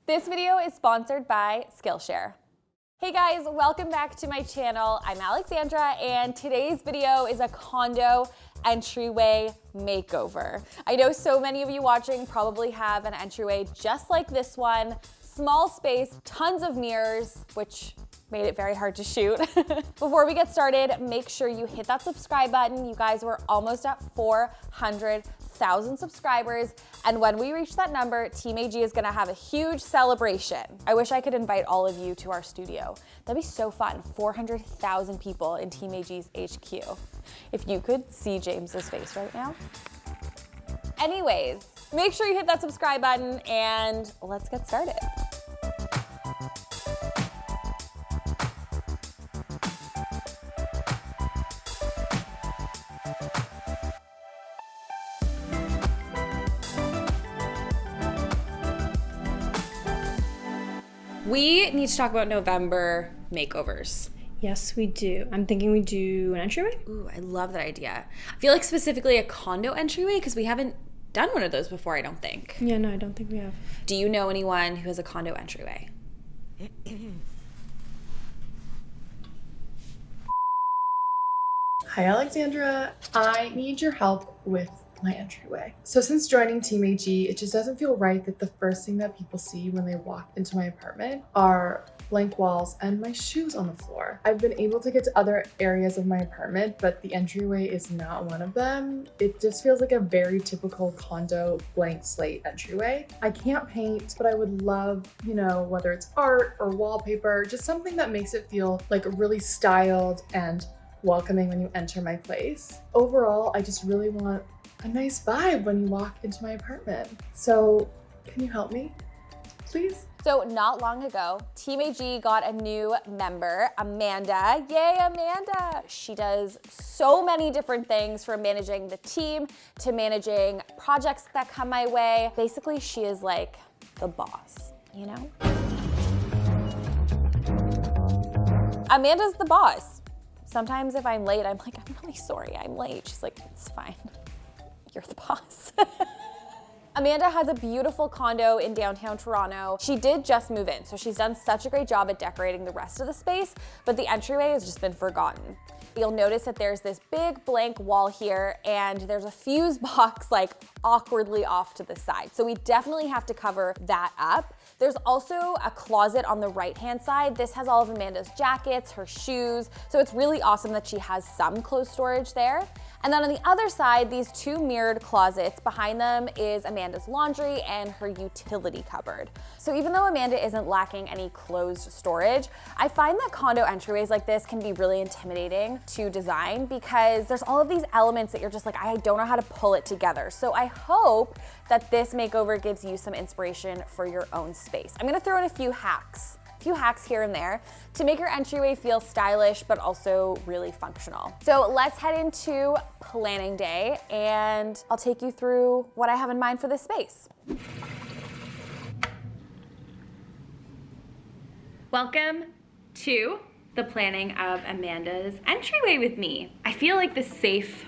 This video is sponsored by Skillshare. Hey guys, welcome back to my channel. I'm Alexandra, and today's video is a condo entryway makeover. I know so many of you watching probably have an entryway just like this one. Small space, tons of mirrors, which made it very hard to shoot. Before we get started, make sure you hit that subscribe button. You guys, we're almost at 400,000 subscribers. And when we reach that number, Team AG is gonna have a huge celebration. I wish I could invite all of you to our studio. That'd be so fun, 400,000 people in Team AG's HQ. If you could see James's face right now. Anyways, make sure you hit that subscribe button and let's get started. We need to talk about November makeovers. Yes, we do. I'm thinking we do an entryway. Ooh, I love that idea. I feel like specifically a condo entryway because we haven't done one of those before, I don't think. Yeah, no, I don't think we have. Do you know anyone who has a condo entryway? Hi Alexandra, I need your help with my entryway. So since joining Team AG, it just doesn't feel right that the first thing that people see when they walk into my apartment are blank walls and my shoes on the floor. I've been able to get to other areas of my apartment, but the entryway is not one of them. It just feels like a very typical condo blank slate entryway. I can't paint, but I would love, you know, whether it's art or wallpaper, just something that makes it feel like really styled and welcoming when you enter my place. Overall, I just really want a nice vibe when you walk into my apartment. So can you help me, please? So not long ago, Team AG got a new member, Amanda. Yay, Amanda! She does so many different things, from managing the team to managing projects that come my way. Basically, she is like the boss, you know? Amanda's the boss. Sometimes if I'm late, I'm like, I'm really sorry I'm late. She's like, it's fine. You're the boss. Amanda has a beautiful condo in downtown Toronto. She did just move in, so she's done such a great job at decorating the rest of the space, but the entryway has just been forgotten. You'll notice that there's this big blank wall here, and there's a fuse box like awkwardly off to the side. So we definitely have to cover that up. There's also a closet on the right-hand side. This has all of Amanda's jackets, her shoes, so it's really awesome that she has some clothes storage there. And then on the other side, these two mirrored closets, behind them is Amanda's laundry and her utility cupboard. So even though Amanda isn't lacking any closed storage, I find that condo entryways like this can be really intimidating to design because there's all of these elements that you're just like, I don't know how to pull it together. So I hope that this makeover gives you some inspiration for your own space. I'm gonna throw in a few hacks here and there to make your entryway feel stylish but also really functional. So let's head into planning day and I'll take you through what I have in mind for this space. Welcome to the planning of Amanda's entryway with me. I feel like the safe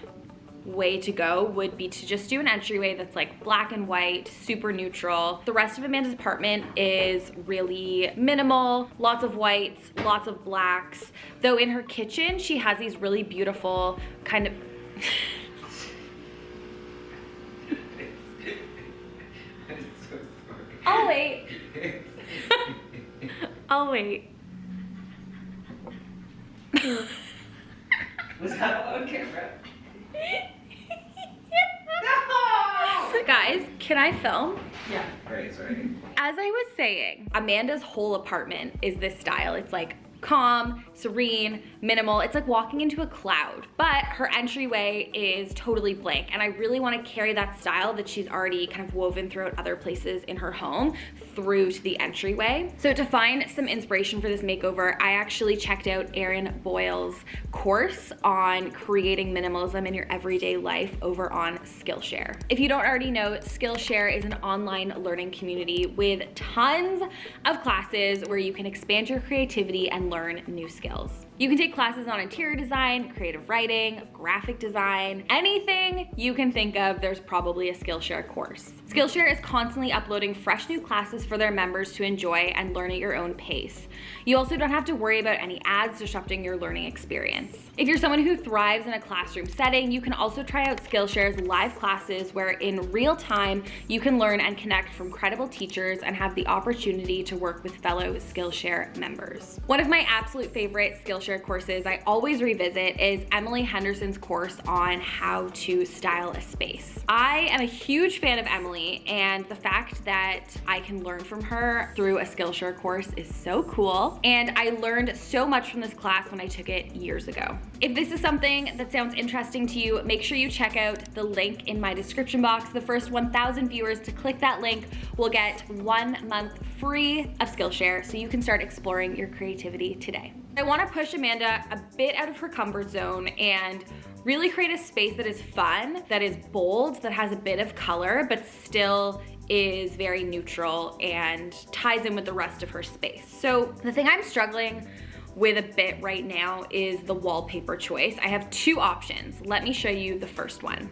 way to go would be to just do an entryway that's like black and white, super neutral. The rest of Amanda's apartment is really minimal, lots of whites, lots of blacks. Though in her kitchen, she has these really beautiful kind of... I'll wait. I'll wait. Was that on camera? Guys, can I film? Yeah. Right, sorry. As I was saying, Amanda's whole apartment is this style. It's like calm, serene, minimal. It's like walking into a cloud, but her entryway is totally blank. And I really want to carry that style that she's already kind of woven throughout other places in her home through to the entryway. So to find some inspiration for this makeover, I actually checked out Erin Boyle's course on creating minimalism in your everyday life over on Skillshare. If you don't already know, Skillshare is an online learning community with tons of classes where you can expand your creativity and learn new skills. You can take classes on interior design, creative writing, graphic design, anything you can think of, there's probably a Skillshare course. Skillshare is constantly uploading fresh new classes for their members to enjoy and learn at your own pace. You also don't have to worry about any ads disrupting your learning experience. If you're someone who thrives in a classroom setting, you can also try out Skillshare's live classes where in real time you can learn and connect from credible teachers and have the opportunity to work with fellow Skillshare members. One of my absolute favorite Skillshare courses I always revisit is Emily Henderson's course on how to style a space. I am a huge fan of Emily, and the fact that I can learn from her through a Skillshare course is so cool, and I learned so much from this class when I took it years ago. If this is something that sounds interesting to you, make sure you check out the link in my description box. The first 1,000 viewers to click that link will get 1 month free of Skillshare, so you can start exploring your creativity today. I want to push Amanda a bit out of her comfort zone and really create a space that is fun, that is bold, that has a bit of color, but still is very neutral and ties in with the rest of her space. So the thing I'm struggling with a bit right now is the wallpaper choice. I have 2 options. Let me show you the first one.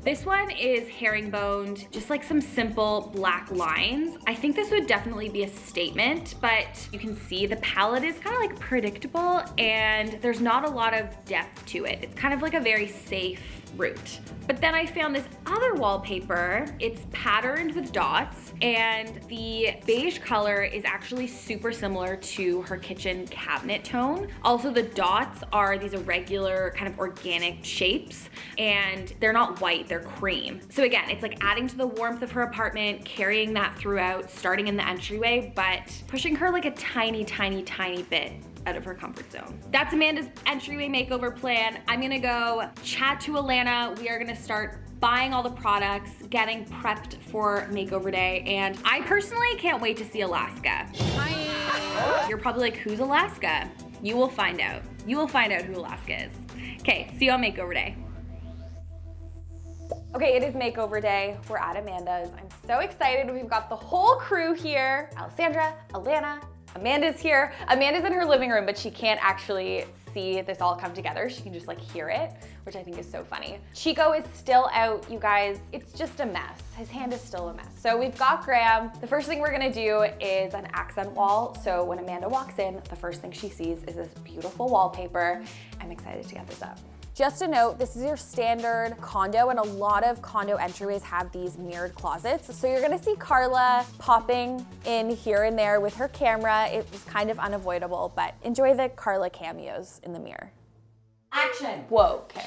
This one is herringboned, just like some simple black lines. I think this would definitely be a statement, but you can see the palette is kind of like predictable and there's not a lot of depth to it. It's kind of like a very safe route. But then I found this other wallpaper. It's patterned with dots and the beige color is actually super similar to her kitchen cabinet tone. Also, the dots are these irregular kind of organic shapes and they're not white, they're cream. So again, it's like adding to the warmth of her apartment, carrying that throughout, starting in the entryway, but pushing her like a tiny, tiny, tiny bit out of her comfort zone. That's Amanda's entryway makeover plan. I'm gonna go chat to Alana. We are gonna start buying all the products, getting prepped for makeover day, and I personally can't wait to see Alaska. Hi. You're probably like, who's Alaska? You will find out. You will find out who Alaska is. Okay, see you on makeover day. Okay, it is makeover day. We're at Amanda's. I'm so excited. We've got the whole crew here. Alexandra, Alana, Amanda's here. Amanda's in her living room, but she can't actually see this all come together. She can just like hear it, which I think is so funny. Chico is still out, you guys. It's just a mess. His hand is still a mess. So we've got Graham. The first thing we're gonna do is an accent wall. So when Amanda walks in, the first thing she sees is this beautiful wallpaper. I'm excited to get this up. Just a note, this is your standard condo, and a lot of condo entryways have these mirrored closets. So you're gonna see Carla popping in here and there with her camera. It was kind of unavoidable, but enjoy the Carla cameos in the mirror. Action. Whoa, okay.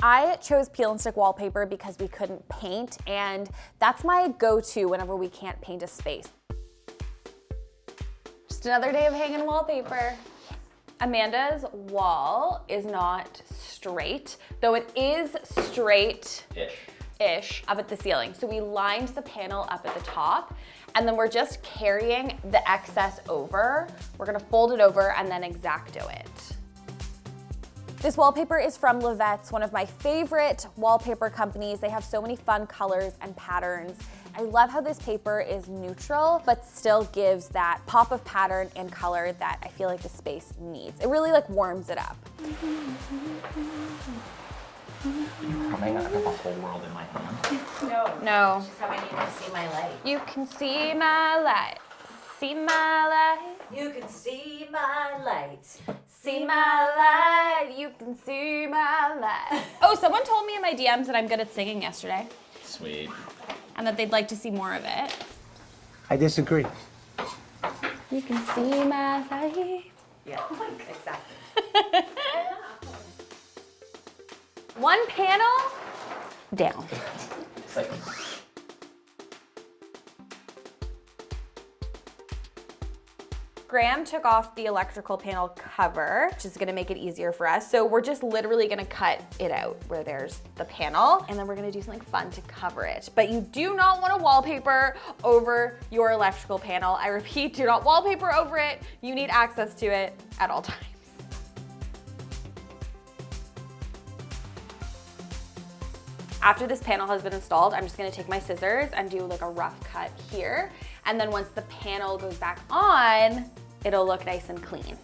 I chose peel and stick wallpaper because we couldn't paint, and that's my go-to whenever we can't paint a space. Just another day of hanging wallpaper. Amanda's wall is not straight, though it is straight-ish up at the ceiling. So we lined the panel up at the top, and then we're just carrying the excess over. We're gonna fold it over and then X-Acto it. This wallpaper is from Levette's, one of my favorite wallpaper companies. They have so many fun colors and patterns. I love how this paper is neutral, but still gives that pop of pattern and color that I feel like the space needs. It really like warms it up. Are you humming? I got the whole world in my hand. No. She's humming, you can see my light. You can see my light, see my light. You can see my light. See my light, you can see my light. Oh, someone told me in my DMs that I'm good at singing yesterday. Sweet. And that they'd like to see more of it. I disagree. You can see my light. Yeah, exactly. One panel down. It's like, Graham took off the electrical panel cover, which is gonna make it easier for us. So we're just literally gonna cut it out where there's the panel, and then we're gonna do something fun to cover it. But you do not want to wallpaper over your electrical panel. I repeat, do not wallpaper over it. You need access to it at all times. After this panel has been installed, I'm just gonna take my scissors and do like a rough cut here. And then once the panel goes back on, it'll look nice and clean.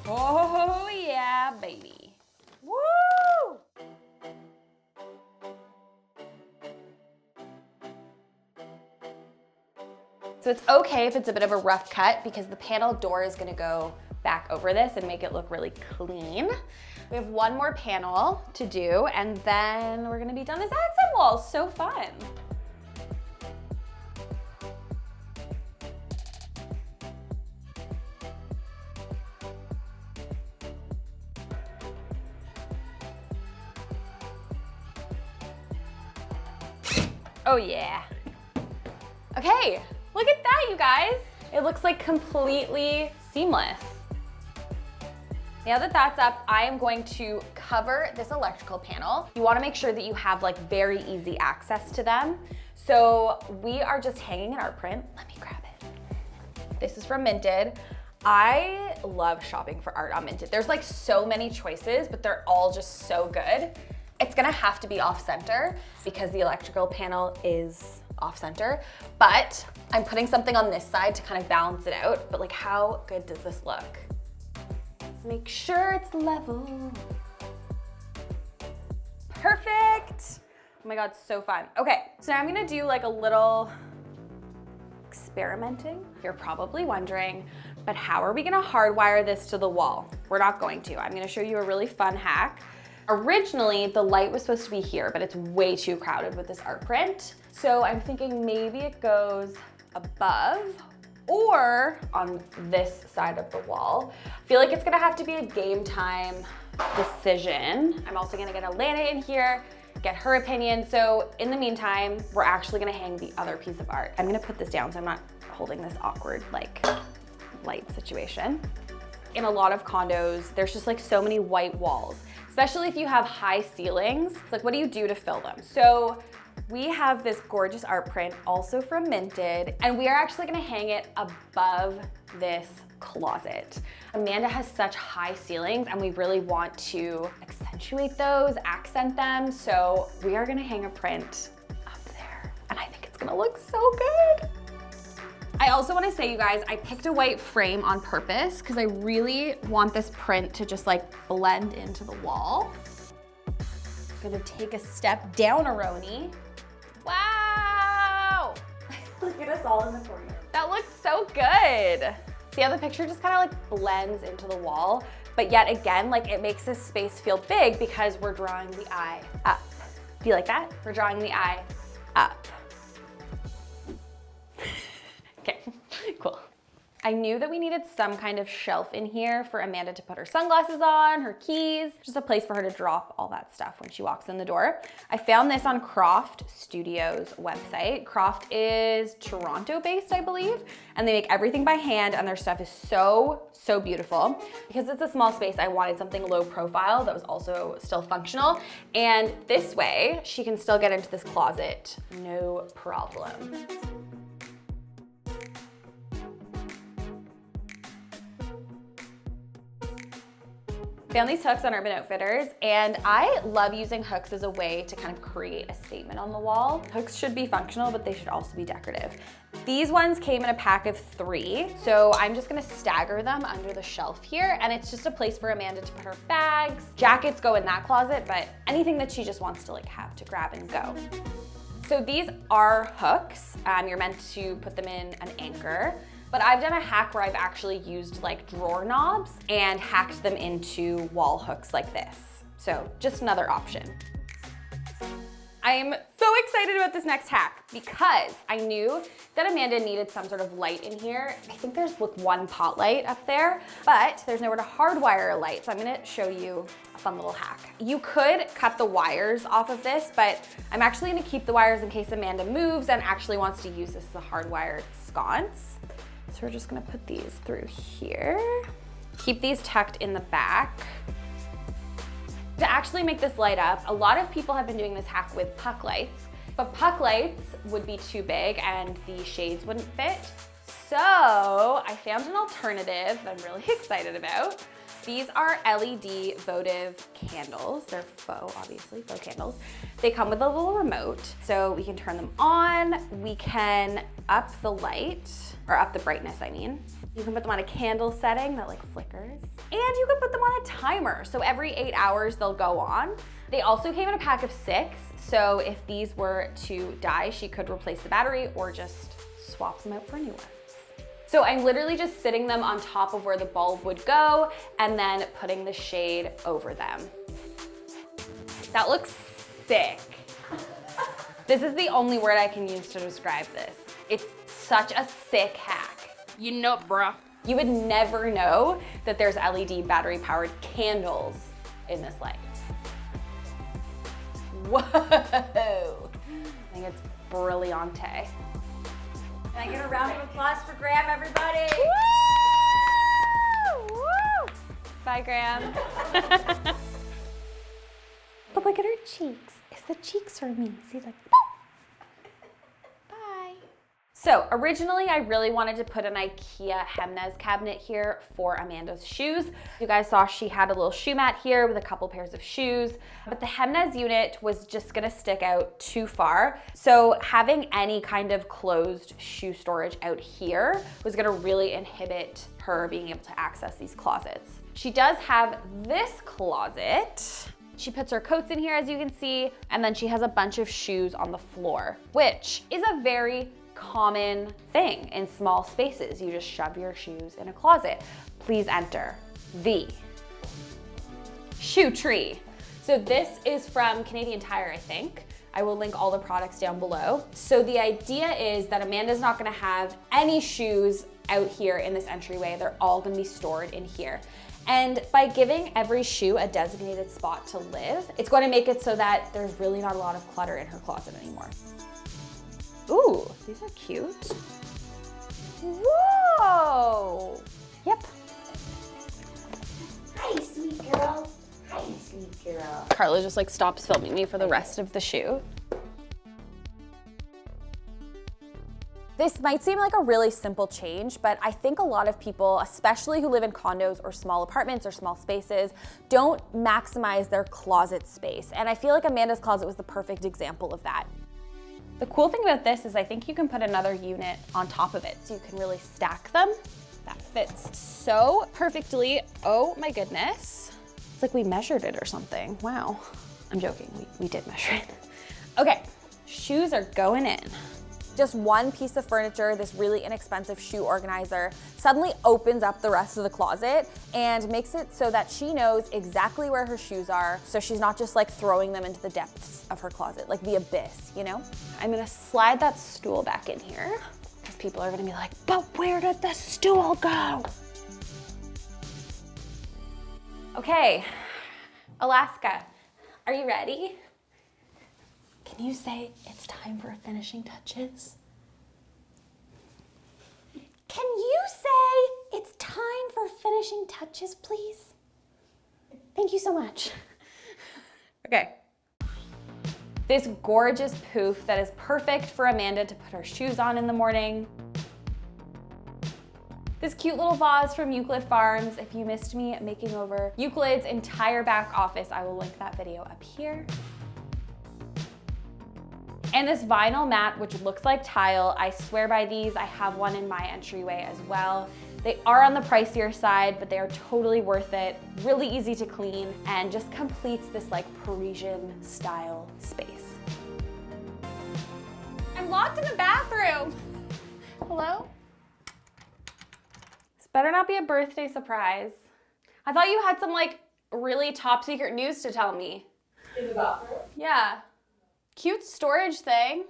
Oh yeah, baby. Woo! So it's okay if it's a bit of a rough cut because the panel door is gonna go back over this and make it look really clean. We have one more panel to do and then we're gonna be done as accent walls. So fun. Oh yeah. Okay, look at that, you guys. It looks like completely seamless. Now that that's up, I am going to cover this electrical panel. You wanna make sure that you have like very easy access to them. So we are just hanging an art print. Let me grab it. This is from Minted. I love shopping for art on Minted. There's like so many choices, but they're all just so good. It's gonna have to be off center because the electrical panel is off center, but I'm putting something on this side to kind of balance it out. But like, how good does this look? Let's make sure it's level. Perfect. Oh my God, so fun. Okay, so now I'm gonna do like a little experimenting. You're probably wondering, but how are we gonna hardwire this to the wall? We're not going to. I'm gonna show you a really fun hack. Originally, the light was supposed to be here, but it's way too crowded with this art print. So I'm thinking maybe it goes above or on this side of the wall. I feel like it's gonna have to be a game time decision. I'm also gonna get Alana in here, get her opinion. So in the meantime, we're actually gonna hang the other piece of art. I'm gonna put this down so I'm not holding this awkward like light situation. In a lot of condos, there's just like so many white walls, especially if you have high ceilings. It's like, what do you do to fill them? So we have this gorgeous art print also from Minted, and we are actually gonna hang it above this closet. Amanda has such high ceilings and we really want to accentuate those, accent them. So we are gonna hang a print up there and I think it's gonna look so good. I also want to say, you guys, I picked a white frame on purpose because I really want this print to just like blend into the wall. I'm gonna take a step down a Roni. Wow! Look at us all in the corner. That looks so good. See how the picture just kind of like blends into the wall, but yet again, like it makes this space feel big because we're drawing the eye up. Do you like that? We're drawing the eye up. Okay, cool. I knew that we needed some kind of shelf in here for Amanda to put her sunglasses on, her keys, just a place for her to drop all that stuff when she walks in the door. I found this on Croft Studios website. Croft is Toronto-based, I believe, and they make everything by hand and their stuff is so, so beautiful. Because it's a small space, I wanted something low profile that was also still functional. And this way, she can still get into this closet, no problem. Found these hooks on Urban Outfitters, and I love using hooks as a way to kind of create a statement on the wall. Hooks should be functional, but they should also be decorative. These ones came in a pack of 3, so I'm just gonna stagger them under the shelf here, and it's just a place for Amanda to put her bags. Jackets go in that closet, but anything that she just wants to like have to grab and go. So these are hooks. You're meant to put them in an anchor. But I've done a hack where I've actually used like drawer knobs and hacked them into wall hooks like this. So just another option. I am so excited about this next hack because I knew that Amanda needed some sort of light in here. I think there's like one pot light up there, but there's nowhere to hardwire a light. So I'm gonna show you a fun little hack. You could cut the wires off of this, but I'm actually gonna keep the wires in case Amanda moves and actually wants to use this as a hardwired sconce. So we're just gonna put these through here. Keep these tucked in the back. To actually make this light up, a lot of people have been doing this hack with puck lights, but puck lights would be too big and the shades wouldn't fit. So I found an alternative that I'm really excited about. These are LED votive candles. They're faux, obviously, faux candles. They come with a little remote, so we can turn them on. We can up the light, or up the brightness, I mean. You can put them on a candle setting that like flickers. And you can put them on a timer, so every 8 hours they'll go on. They also came in a pack of 6, so if these were to die, she could replace the battery or just swap them out for new ones. So I'm literally just sitting them on top of where the bulb would go and then putting the shade over them. That looks sick. This is the only word I can use to describe this. It's such a sick hack. You know, bruh. You would never know that there's LED battery powered candles in this light. Whoa. I think it's brilliante. Can I get a round of applause for Graham, everybody? Woo! Woo! Bye, Graham. But look at her cheeks. It's the cheeks for me. She's like, bye. So originally I really wanted to put an IKEA Hemnes cabinet here for Amanda's shoes. You guys saw she had a little shoe mat here with a couple pairs of shoes, but the Hemnes unit was just gonna stick out too far. So having any kind of closed shoe storage out here was gonna really inhibit her being able to access these closets. She does have this closet. She puts her coats in here, as you can see, and then she has a bunch of shoes on the floor, which is a very common thing in small spaces. You just shove your shoes in a closet. Please enter the shoe tree. So this is from Canadian Tire, I think. I will link all the products down below. So the idea is that Amanda's not gonna have any shoes out here in this entryway. They're all gonna be stored in here. And by giving every shoe a designated spot to live, it's going to make it so that there's really not a lot of clutter in her closet anymore. Ooh, these are cute. Whoa! Yep. Hi, sweet girl. Hi, sweet girl. Carla just like stops filming me for the rest of the shoe. This might seem like a really simple change, but I think a lot of people, especially who live in condos or small apartments or small spaces, don't maximize their closet space. And I feel like Amanda's closet was the perfect example of that. The cool thing about this is I think you can put another unit on top of it, so you can really stack them. That fits so perfectly. Oh my goodness. It's like we measured it or something. Wow. I'm joking, we did measure it. Okay, shoes are going in. Just one piece of furniture, this really inexpensive shoe organizer, suddenly opens up the rest of the closet and makes it so that she knows exactly where her shoes are, so she's not just like throwing them into the depths of her closet, like the abyss, you know? I'm gonna slide that stool back in here, because people are gonna be like, but where did the stool go? Okay, Alaska, are you ready? Can you say it's time for finishing touches? Can you say it's time for finishing touches, please? Thank you so much. Okay. This gorgeous poof that is perfect for Amanda to put her shoes on in the morning. This cute little vase from Euclid Farms. If you missed me making over Euclid's entire back office, I will link that video up here. And this vinyl mat, which looks like tile. I swear by these. I have one in my entryway as well. They are on the pricier side, but they are totally worth it. Really easy to clean and just completes this like Parisian-style space. I'm locked in the bathroom. Hello? This better not be a birthday surprise. I thought you had some like really top secret news to tell me. In the bathroom? Yeah. Cute storage thing.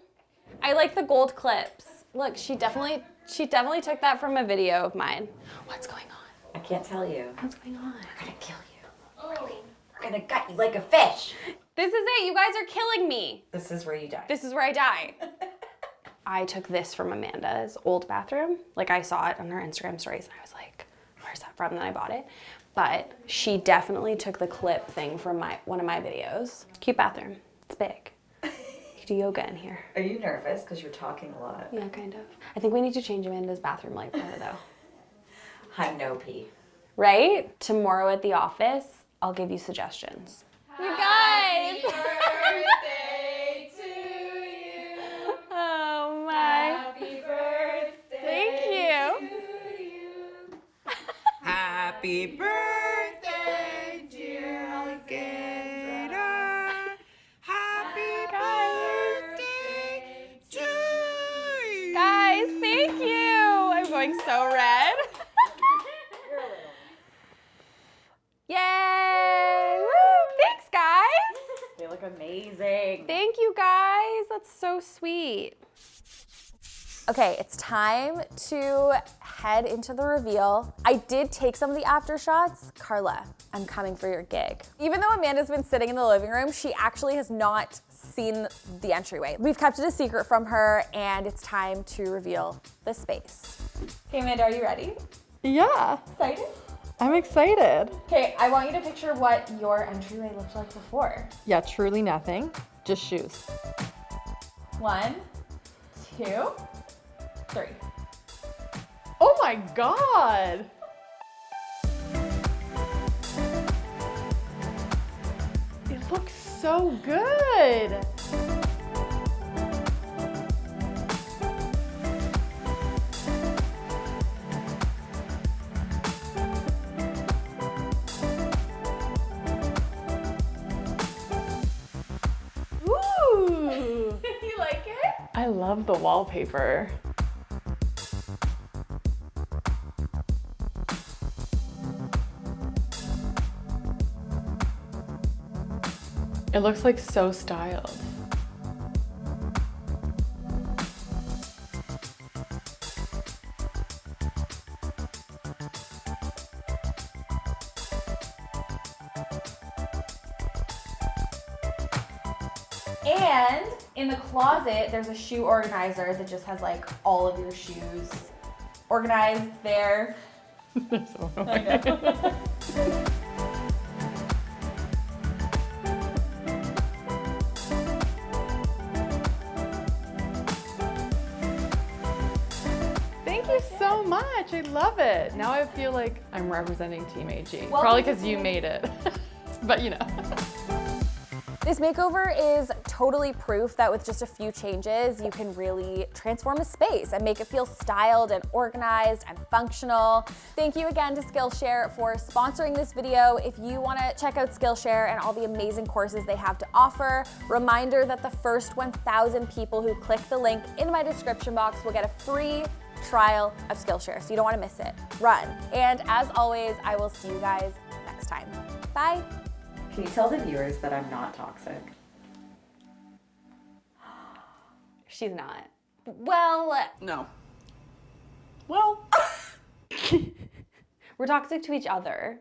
I like the gold clips. Look, she definitely took that from a video of mine. What's going on? I can't tell you. What's going on? We're gonna kill you. We're gonna gut you like a fish. This is it. You guys are killing me. This is where you die. This is where I die. I took this from Amanda's old bathroom. Like I saw it on her Instagram stories and I was like, where's that from? And then I bought it. But she definitely took the clip thing from one of my videos. Cute bathroom. It's big. Do yoga in here. Are you nervous because you're talking a lot? Yeah, kind of. I think we need to change Amanda's bathroom light for her though. I'm no pee. right? Tomorrow at the office, I'll give you suggestions. You guys! Birthday to you. Oh my. Happy birthday. Thank you. To you. Happy birthday, dear Gator. Happy birthday to you. Guys, thank you. I'm going so red. Yay! Woo! Thanks, guys. They look amazing. Thank you, guys. That's so sweet. Okay, it's time to head into the reveal. I did take some of the after shots. Carla, I'm coming for your gig. Even though Amanda's been sitting in the living room, she actually has not seen the entryway. We've kept it a secret from her, and it's time to reveal the space. Okay, Amanda, are you ready? Yeah, Excited? I'm excited. Okay, I want you to picture what your entryway looked like before. Yeah, truly nothing, just shoes. 1, 2, 3. Oh my God. It looks so good. Ooh. You like it? I love the wallpaper. It looks like so styled. And in the closet, there's a shoe organizer that just has like all of your shoes organized there. So annoying. Thank you so much. I love it. Now I feel like I'm representing Team AG. Probably because you made it. But you know. This makeover is totally proof that with just a few changes, you can really transform a space and make it feel styled and organized and functional. Thank you again to Skillshare for sponsoring this video. If you wanna check out Skillshare and all the amazing courses they have to offer, reminder that the first 1,000 people who click the link in my description box will get a free trial of Skillshare, so you don't wanna miss it. Run. And as always, I will see you guys next time. Bye. Can you tell the viewers that I'm not toxic? She's not. Well, No. Well. we're toxic to each other.